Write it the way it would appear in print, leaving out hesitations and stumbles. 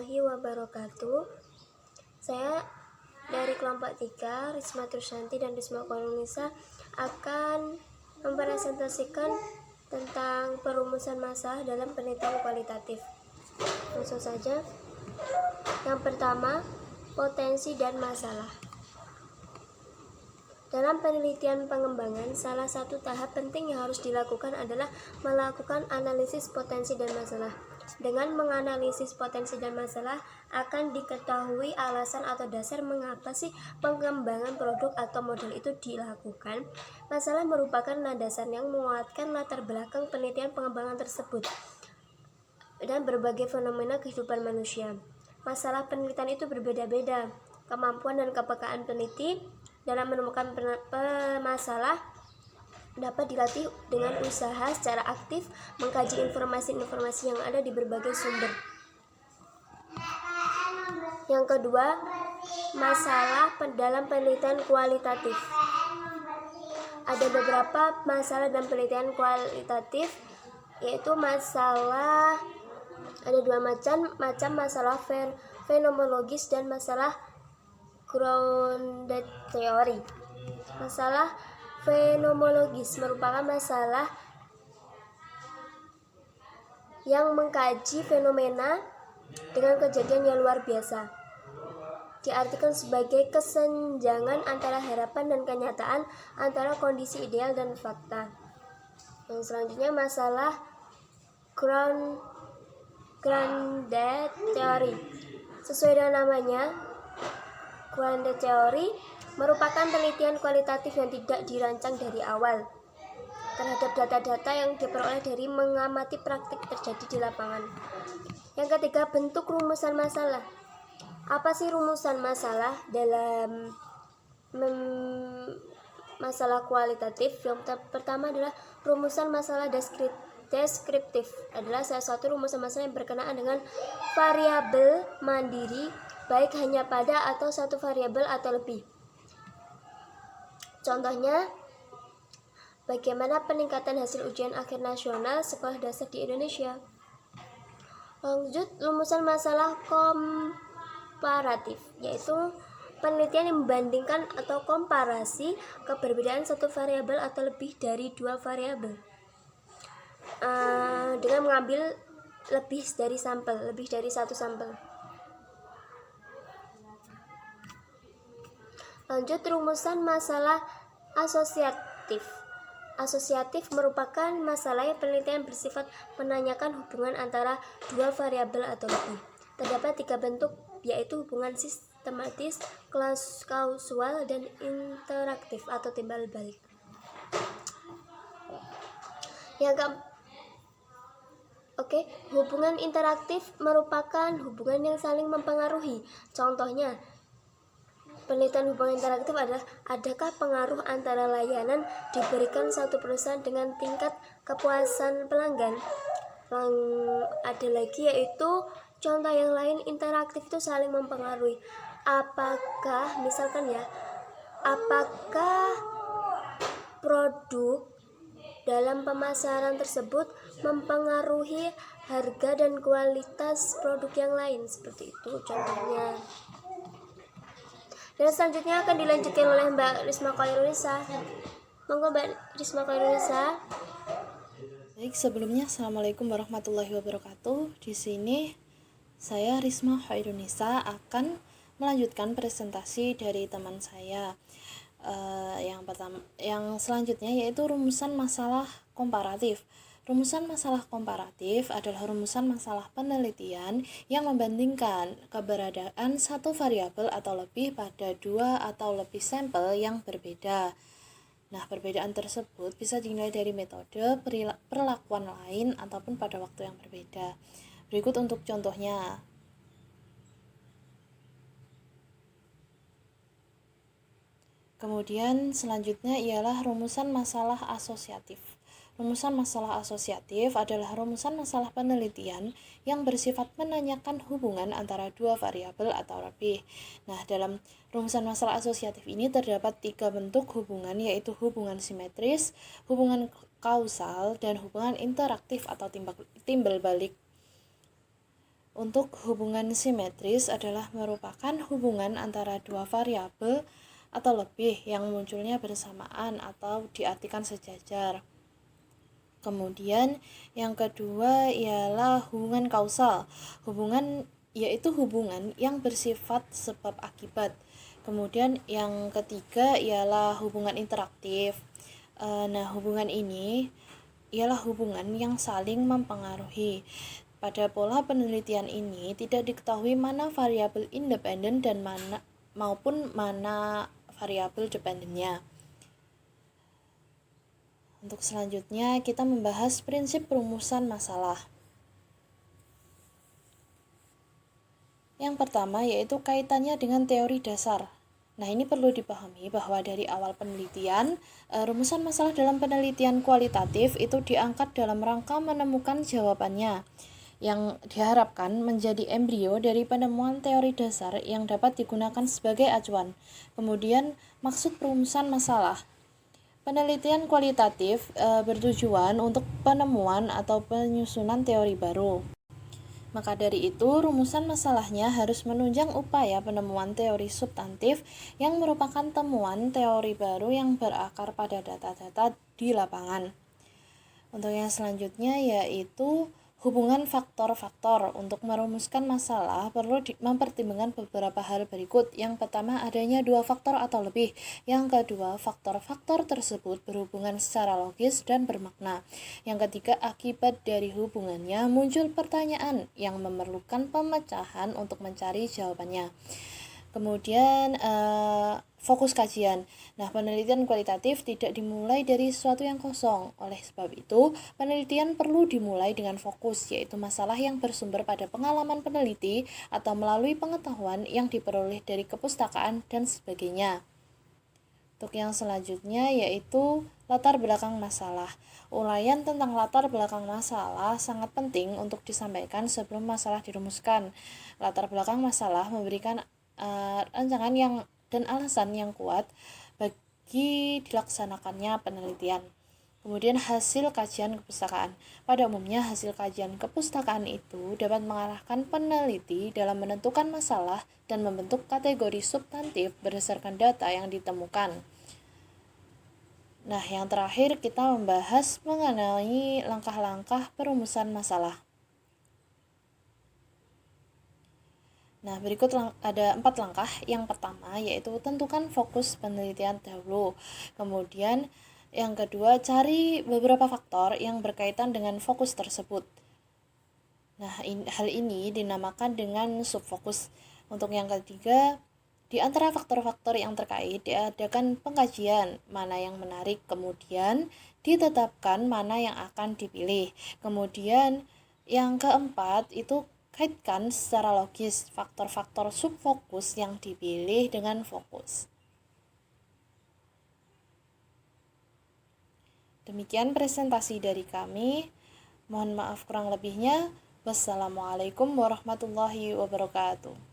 warahmatullahi wabarakatuh. Saya dari kelompok 3, Risma Trusyanti dan Risma Kolunisa akan mempresentasikan tentang perumusan masalah dalam penelitian kualitatif. Langsung saja. Yang pertama, potensi dan masalah. Dalam penelitian pengembangan, salah satu tahap penting yang harus dilakukan adalah melakukan analisis potensi dan masalah. Dengan menganalisis potensi dan masalah, akan diketahui alasan atau dasar mengapa sih pengembangan produk atau model itu dilakukan. Masalah merupakan landasan yang menguatkan latar belakang penelitian pengembangan tersebut dan berbagai fenomena kehidupan manusia. Masalah penelitian itu berbeda-beda. Kemampuan dan kepekaan peneliti dalam menemukan masalah dapat dilatih dengan usaha secara aktif mengkaji informasi-informasi yang ada di berbagai sumber. Yang kedua, masalah dalam penelitian kualitatif. Ada beberapa masalah dalam penelitian kualitatif, yaitu ada dua macam masalah fenomenologis dan masalah grounded theory. Masalah fenomenologis merupakan masalah yang mengkaji fenomena dengan kejadian yang luar biasa. Diartikan sebagai kesenjangan antara harapan dan kenyataan, antara kondisi ideal dan fakta. Yang selanjutnya masalah grounded theory. Sesuai dengan namanya, grounded theory merupakan penelitian kualitatif yang tidak dirancang dari awal terhadap data-data yang diperoleh dari mengamati praktik terjadi di lapangan. Yang ketiga, bentuk rumusan masalah. Apa sih rumusan masalah dalam masalah kualitatif? Yang pertama adalah rumusan masalah deskriptif. Adalah salah satu rumusan masalah yang berkenaan dengan variabel mandiri, baik hanya pada atau satu variabel atau lebih. Contohnya, bagaimana peningkatan hasil ujian akhir nasional sekolah dasar di Indonesia. Lanjut, rumusan masalah komparatif, yaitu penelitian yang membandingkan atau komparasi keberbedaan satu variabel atau lebih dari dua variabel dengan mengambil lebih dari satu sampel. Lanjut, rumusan masalah asosiatif. Asosiatif merupakan masalah yang penelitian bersifat menanyakan hubungan antara dua variabel atau lebih. Terdapat 3 bentuk, yaitu hubungan sistematis, kausal, dan interaktif atau timbal balik. Hubungan interaktif merupakan hubungan yang saling mempengaruhi. Contohnya, penelitian hubungan interaktif adalah adakah pengaruh antara layanan diberikan satu perusahaan dengan tingkat kepuasan pelanggan. Ada lagi yaitu contoh yang lain, interaktif itu saling mempengaruhi. Apakah produk dalam pemasaran tersebut mempengaruhi harga dan kualitas produk yang lain, seperti itu contohnya. Dan selanjutnya akan dilanjutkan oleh Mbak Risma Kolunisa. Monggo Mbak Risma Kolunisa. Baik, sebelumnya Assalamualaikum warahmatullahi wabarakatuh. Di sini saya Risma Kolunisa akan melanjutkan presentasi dari teman saya. Yang selanjutnya yaitu rumusan masalah komparatif. Rumusan masalah komparatif adalah rumusan masalah penelitian yang membandingkan keberadaan satu variabel atau lebih pada 2 atau lebih sampel yang berbeda. Nah, perbedaan tersebut bisa dinilai dari metode, perlakuan lain, ataupun pada waktu yang berbeda. Berikut untuk contohnya. Kemudian selanjutnya ialah rumusan masalah asosiatif. Rumusan masalah asosiatif adalah rumusan masalah penelitian yang bersifat menanyakan hubungan antara dua variabel atau lebih. Nah, dalam rumusan masalah asosiatif ini terdapat 3 bentuk hubungan, yaitu hubungan simetris, hubungan kausal, dan hubungan interaktif atau timbal balik. Untuk hubungan simetris adalah merupakan hubungan antara dua variabel atau lebih yang munculnya bersamaan atau diartikan sejajar. Kemudian yang kedua ialah hubungan kausal. Hubungan yaitu hubungan yang bersifat sebab akibat. Kemudian yang ketiga ialah hubungan interaktif. Nah, hubungan ini ialah hubungan yang saling mempengaruhi. Pada pola penelitian ini tidak diketahui mana variabel independen dan mana variabel dependennya. Untuk selanjutnya kita membahas prinsip perumusan masalah. Yang pertama yaitu kaitannya dengan teori dasar. Nah, ini perlu dipahami bahwa dari awal penelitian, rumusan masalah dalam penelitian kualitatif itu diangkat dalam rangka menemukan jawabannya, yang diharapkan menjadi embrio dari penemuan teori dasar yang dapat digunakan sebagai acuan. Kemudian, maksud perumusan masalah. Penelitian kualitatif bertujuan untuk penemuan atau penyusunan teori baru. Maka dari itu, rumusan masalahnya harus menunjang upaya penemuan teori substantif yang merupakan temuan teori baru yang berakar pada data-data di lapangan. Untuk yang selanjutnya yaitu hubungan faktor-faktor. Untuk merumuskan masalah perlu mempertimbangkan beberapa hal berikut. Yang pertama, adanya dua faktor atau lebih. Yang kedua, faktor-faktor tersebut berhubungan secara logis dan bermakna. Yang ketiga, akibat dari hubungannya muncul pertanyaan yang memerlukan pemecahan untuk mencari jawabannya. Kemudian fokus kajian. Nah, penelitian kualitatif tidak dimulai dari sesuatu yang kosong. Oleh sebab itu, penelitian perlu dimulai dengan fokus, yaitu masalah yang bersumber pada pengalaman peneliti atau melalui pengetahuan yang diperoleh dari kepustakaan dan sebagainya. Untuk yang selanjutnya yaitu latar belakang masalah. Uraian tentang latar belakang masalah sangat penting untuk disampaikan sebelum masalah dirumuskan. Latar belakang masalah memberikan rancangan dan alasan yang kuat bagi dilaksanakannya penelitian. Kemudian hasil kajian kepustakaan. Pada umumnya hasil kajian kepustakaan itu dapat mengarahkan peneliti dalam menentukan masalah dan membentuk kategori substantif berdasarkan data yang ditemukan. Nah, yang terakhir kita membahas mengenai langkah-langkah perumusan masalah. Nah, berikut ada 4 langkah. Yang pertama yaitu tentukan fokus penelitian dahulu. Kemudian yang kedua, cari beberapa faktor yang berkaitan dengan fokus tersebut. Nah, hal ini dinamakan dengan subfokus. Untuk yang ketiga, di antara faktor-faktor yang terkait diadakan pengkajian mana yang menarik, kemudian ditetapkan mana yang akan dipilih. Kemudian yang keempat itu kaitkan secara logis faktor-faktor subfokus yang dipilih dengan fokus. Demikian presentasi dari kami. Mohon maaf kurang lebihnya. Wassalamualaikum warahmatullahi wabarakatuh.